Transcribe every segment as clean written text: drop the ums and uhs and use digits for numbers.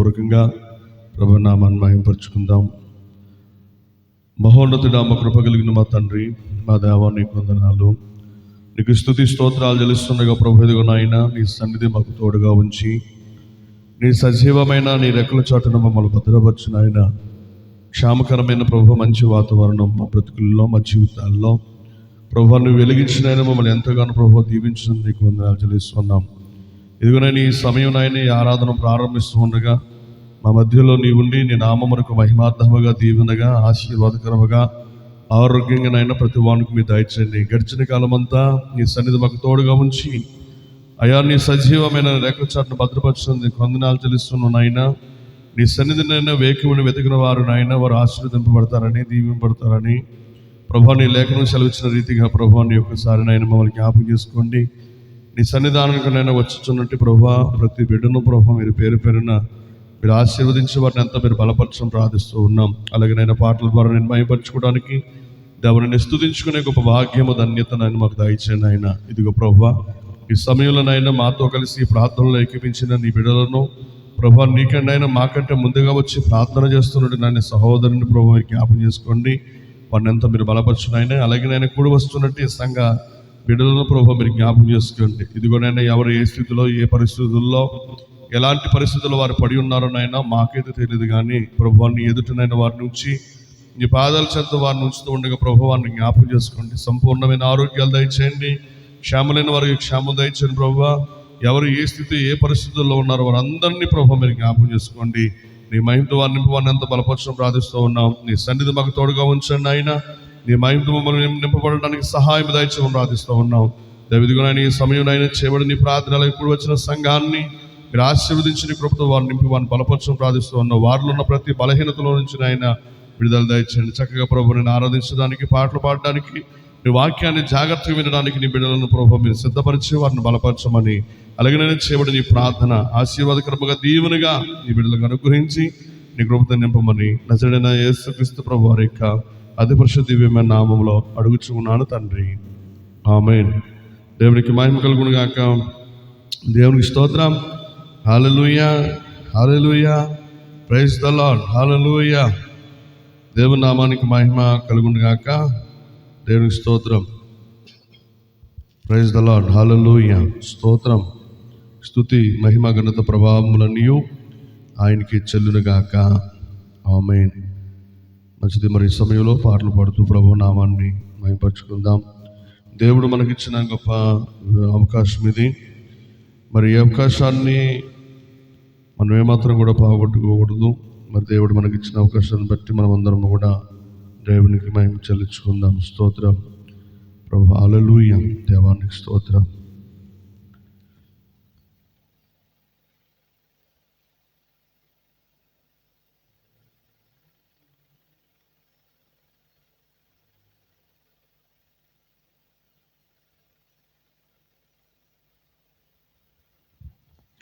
హృదయపూర్వకంగా ప్రభు నామాన్ని మహిమపరుచుకుందాం. మహోన్నతుడా, మా కృప కలిగిన మా తండ్రి, మా దేవా, నీకు వందనాలు, నీకు స్తుతి స్తోత్రాలు చెల్లిస్తుండగా ప్రభు, ఎదుగు నాయన నీ సన్నిధి మాకు తోడుగా ఉంచి నీ సజీవమైన నీ రెక్కల చాటున మమ్మల్ని భద్రపరచు నాయన. క్షేమకరమైన ప్రభు, మంచి వాతావరణం మా బ్రతుకుల్లో, మా జీవితాల్లో ప్రభు నువ్వు వెలిగించిన ఆయన మమ్మల్ని ఎంతగానో ప్రభు దీవించిన నీకు వందనాలు చెల్లిస్తున్నాం. ఇదిగోనైనా ఈ సమయం నాయన ఈ ఆరాధన ప్రారంభిస్తూ ఉండగా మా మధ్యలో నీ ఉండి నీ నామమునకు మహిమార్థముగా, దీవెనగా, ఆశీర్వాదకరముగా, ఆరోగ్యంగా నాయన ప్రతి వానికి మీ దయచేయండి. గడిచిన కాలం అంతా నీ సన్నిధి మాకు తోడుగా ఉంచి అయా నీ సజీవమైన రెక్కల చాటును భద్రపరచుంది వందనాలు చెల్లిస్తున్నాను నాయన. నీ సన్నిధినైనా వేకువుని వెతికిన వారు నాయన వారు ఆశీర్వదింపబడతారని, దీవింపబడతారని ప్రభా నీ లేఖనం సెలవిచ్చిన రీతిగా ప్రభా నీ ఒక్కసారి నాయన మమ్మల్ని జ్ఞాపకం చేసుకోండి. నీ సన్నిధానానికి నైనా వచ్చుచున్నట్టు ప్రభా ప్రతి బిడ్డను ప్రభా మీరు పేరు పేరున మీరు ఆశీర్వదించి వారిని అంతా మీరు బలపరచడం ప్రార్థిస్తూ ఉన్నాం. అలాగే నైనా పాటల ద్వారా నేను మహిమపరచుకోవడానికి దేవుని స్తుతించుకునే గొప్ప భాగ్యము, ధన్యత నాయన మాకు దయచేయండి ఆయన. ఇదిగో ప్రభా ఈ సమయంలోనైనా మాతో కలిసి ప్రార్థనలో ఏకీపించిన నీ బిడ్డలను ప్రభా నీకండైనా మాకంటే ముందుగా వచ్చి ప్రార్థన చేస్తున్నట్టు నాయన సహోదరుని ప్రభు జ్ఞాపకం చేసుకోండి. వారిని అంతా మీరు బలపరచునైనా. అలాగే నేను కూడి వస్తున్నట్టు ఈ సంఘ బిడ్డలను ప్రభు మీరు జ్ఞాపకం చేసుకోండి. ఇదిగోనైనా ఎవరు ఏ స్థితిలో, ఏ పరిస్థితుల్లో, ఎలాంటి పరిస్థితుల్లో వారు పడి ఉన్నారో నాయన మాకైతే తెలియదు, కానీ ప్రభు నీ ఎదుటనైనా వారి నుంచి నీ పాదాల చెంత వారిని ఉంచుతూ ఉండగా ప్రభు వారిని జ్ఞాపకం చేసుకోండి. సంపూర్ణమైన ఆరోగ్యాలు దయచేయండి. క్షేమలైన వారికి క్షేమం దయచేయండి ప్రభు. ఎవరు ఏ స్థితి, ఏ పరిస్థితుల్లో ఉన్నారో వారందరినీ ప్రభు మీరు జ్ఞాపకం చేసుకోండి. నీ మహిమతో వారిని నింపవారిని అంత బలపరచడం ప్రార్థిస్తూ ఉన్నాం. నీ సన్నిధి మాకు తోడుగా ఉంచండి ఆయన. నీ మహిమతో మమ్మల్ని నింపబడడానికి సహాయం దయచేయమని ప్రార్థిస్తూ ఉన్నాం. దైవదిగునైనా ఈ సమయం అయినా చేయబడి నీ ప్రార్థనలు ఇప్పుడు వచ్చిన సంఘాన్ని మీరు ఆశీర్వదించి నీ కృపతో వారిని నింపి వారిని బలపరచడం ప్రార్థిస్తూ ఉన్నాం. వారిలో ఉన్న ప్రతి బలహీనతలో నుంచి ఆయన విడుదల దయచేయండి. చక్కగా ప్రభు నేను ఆరాధించడానికి, పాటలు పాడడానికి, నీ వాక్యాన్ని జాగ్రత్తగా వినడానికి నీ బిడ్డలను ప్రభు మీరు సిద్ధపరిచి వారిని బలపరచమని, అలాగే నేను చేయబడి నీ ప్రార్థన ఆశీర్వాదకరముగా, దీవెనగా నీ బిడ్డలకు అనుగ్రహించి నీ కృపతో నింపమని నజరేయుడైన యేసుక్రీస్తు ప్రభు వారి యొక్క అతి పరిశుద్ధ దివ్యమైన నామములో అడుగుచున్నాను తండ్రి, ఆమేన్. దేవునికి మహిమ కలుగును గాక. దేవునికి స్తోత్రం. హల్లెలూయా, హల్లెలూయా, ప్రైజ్ ద లార్డ్, హల్లెలూయా. దేవుని నామానికి మహిమ కలుగును గాక. దేవునికి స్తోత్రం. ప్రైజ్ ద లార్డ్, హల్లెలూయా. స్తోత్రం, స్తుతి, మహిమ, ఘనత, ప్రభావములన్నీ ఆయనకి చెల్లునుగాక. ఆమేన్. మంచిది. మరి ఈ సమయంలో పాటలు పాడుతూ ప్రభు నామాన్ని మహిమపరచుకుందాం. దేవుడు మనకిచ్చిన గొప్ప అవకాశం ఇది. మరి ఈ అవకాశాన్ని మనం ఏమాత్రం కూడా పోగొట్టుకోకూడదు. మరి దేవుడు మనకిచ్చిన అవకాశాన్ని బట్టి మనం అందరం కూడా దేవునికి మహిమ చెల్లించుకుందాం. స్తోత్రం ప్రభు, హల్లెలూయా. దేవానికి స్తోత్రం.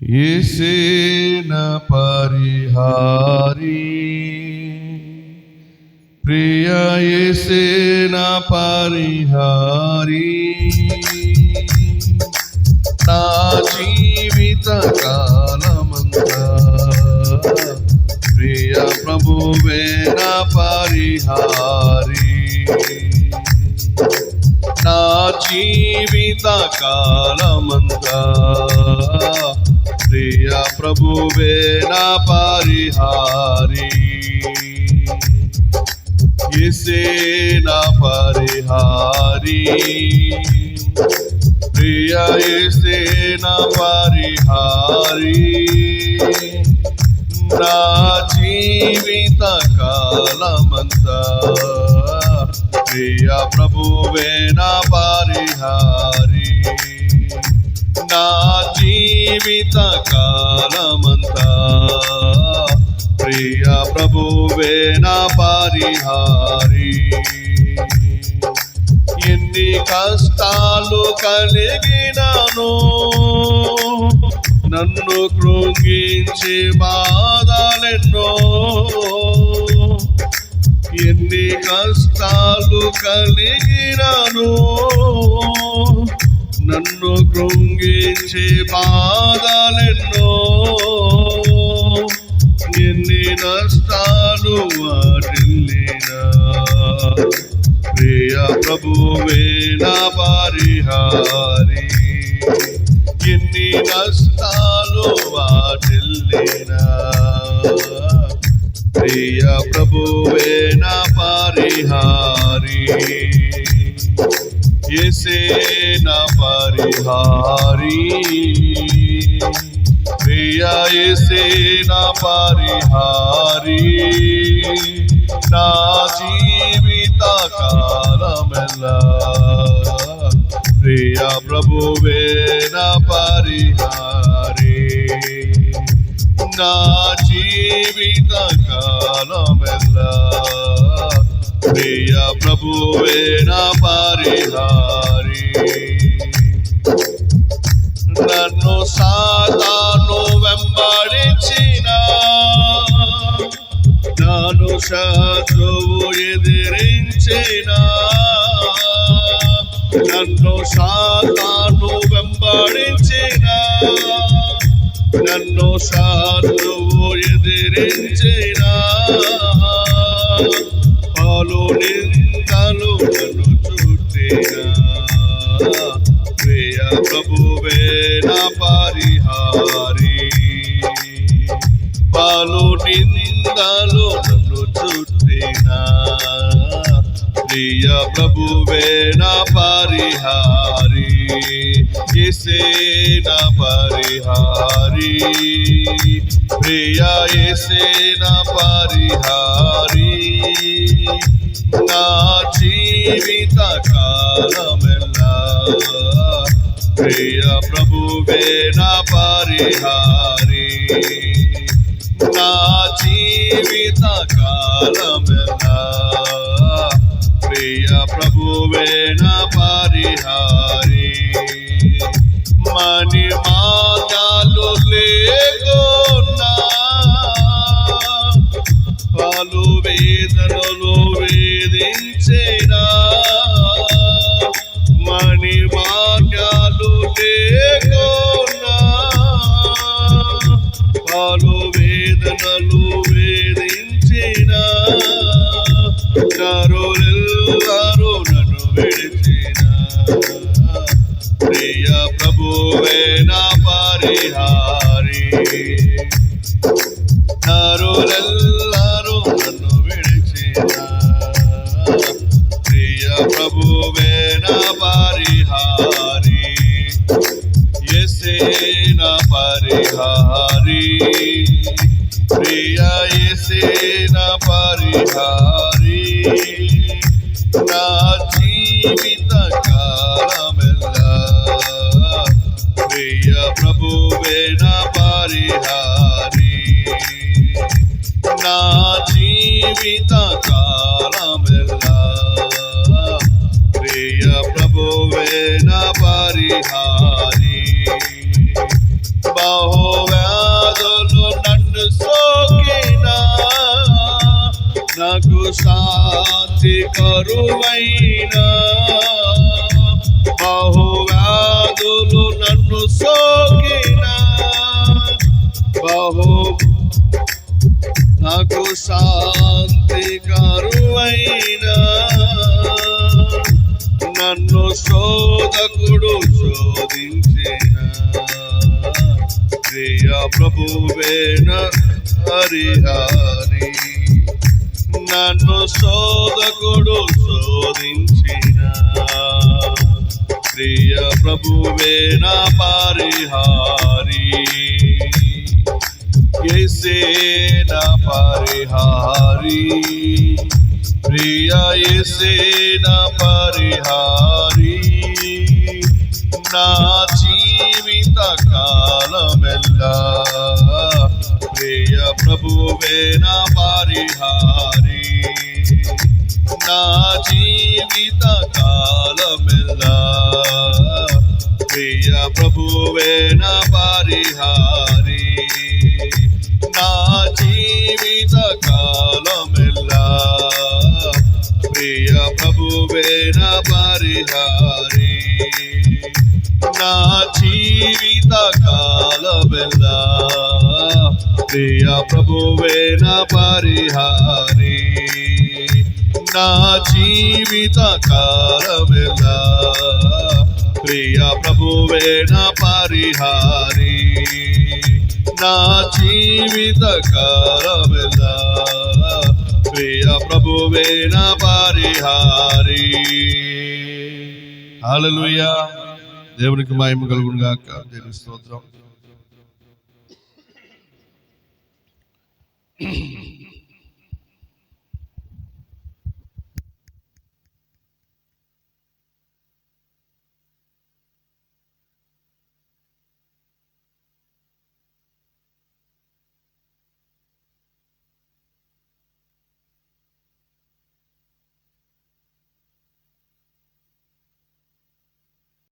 యేసే నా పరిహారి, ప్రియ యేసే నా పరిహారి, నా జీవిత కాలమంతా ప్రియ ప్రభువే నా పరిహారి, నా జీవిత కాలమంతా ప్రియ ప్రభువే నా పరిహారి, యేసే నా పరిహారి, ప్రియ యేసే నా పరిహారి, నా జీవిత కాలమంతా ప్రియ ప్రభువే నా పరిహారి, నా జీవిత కాలమంతా ప్రియ ప్రభువే నా పరిహారి. ఎన్ని కష్టాలు కలిగినాను, నన్ను కృంగించి బాధలెన్నో, ఎన్ని కష్టాలు కలిగినాను, నన్ను కృంగించి బాధలెన్నో, ఎన్ని నష్టాలు వాటిల్లినా ప్రియ ప్రభువే నా పరిహారి. ఎన్ని నష్టాలు వాటిల్లినా ప్రియ ప్రభువే నా పరిహారి. యేసే నా పరిహారి, ప్రియ యేసే నా పరిహారి. నా జీవిత కాలమెల్లా ప్రియ ప్రభువే నా పరిహారి. నా జీవిత కాలమెల్లా ప్రియ ప్రభువే నా పరిహారి. నన్ను సాతాను వెంబడించిన, నన్ను శత్రువు ఎదిరించిన, నన్ను సాతాను వెంబడించిన, నన్ను శత్రువు ఎదిరించిన, పలు నిందలు నన్ను చుట్టిన ప్రియ ప్రభువే నా పరిహారి. పలు నిందలు నన్ను చుట్టిన ప్రియ ప్రభువే నా పరిహారి. యేసే నా పరిహారి, ప్రియ యేసే నా పరిహారి. నా జీవిత కాలమెల్లా ప్రియ ప్రభువే నా పరిహారి. నా జీవిత కాలమెల్లా ప్రియ ప్రభువే నా పరిహారి. మని మాటలు లేకున్నా పలు వేదనలు వేధించేనా, మని మాటలు లేకున్నా పలు వేదనలు వేధించేనా, నరులెల్లరూ నన్ను విడిచిన ప్రియ ప్రభువే నా పరిహారి. నరులెల్లరూ నన్ను విడిచిన ప్రియ ప్రభువే నా పరిహారి. యేసే నా పరిహారి, ప్రియ యేసే నా పరిహారి. నా జీవిత కాలమెల్లా ప్రియ ప్రభువే నా పరిహారి. నా జీవిత కాలమెల్లా ప్రియ ప్రభువే నా పరిహారి. బహువ్యాధులు నన్ను సోకినా నాకు శాంతి కరువైనా, బహువ్యాధులు నన్ను సోకినా నాకు శాంతి కరువైనా, నన్ను శోధకుడు శోధించిన ప్రియ ప్రభువే నా పరిహారి. నన్ను శోధకుడు శోధించిన ప్రియ ప్రభువే నా పరిహారి. యేసే నా పరిహారి, ప్రియ యేసే నా పరిహారి. నా జీవిత కాలమెల్లా ప్రియ ప్రభువే నా పరిహారి. నా జీవిత కాలమెల్లా ప్రియ ప్రభువే నా పరిహారి. నా జీవిత కాలమెల్లా ప్రియ ప్రభువే నా పరిహారి. నా జీవిత కాలమెల్లా ప్రియ ప్రభువే నా పరిహారి నా జీవిత కాలమెల్లా ప్రియ ప్రభువే నా పరిహారి నా జీవిత కాలమెల్లా ప్రియ ప్రభువే నా పరిహారి. హల్లెలూయా. దేవునికి మహిమ కలుగును గాక. దేవుని స్తోత్రం.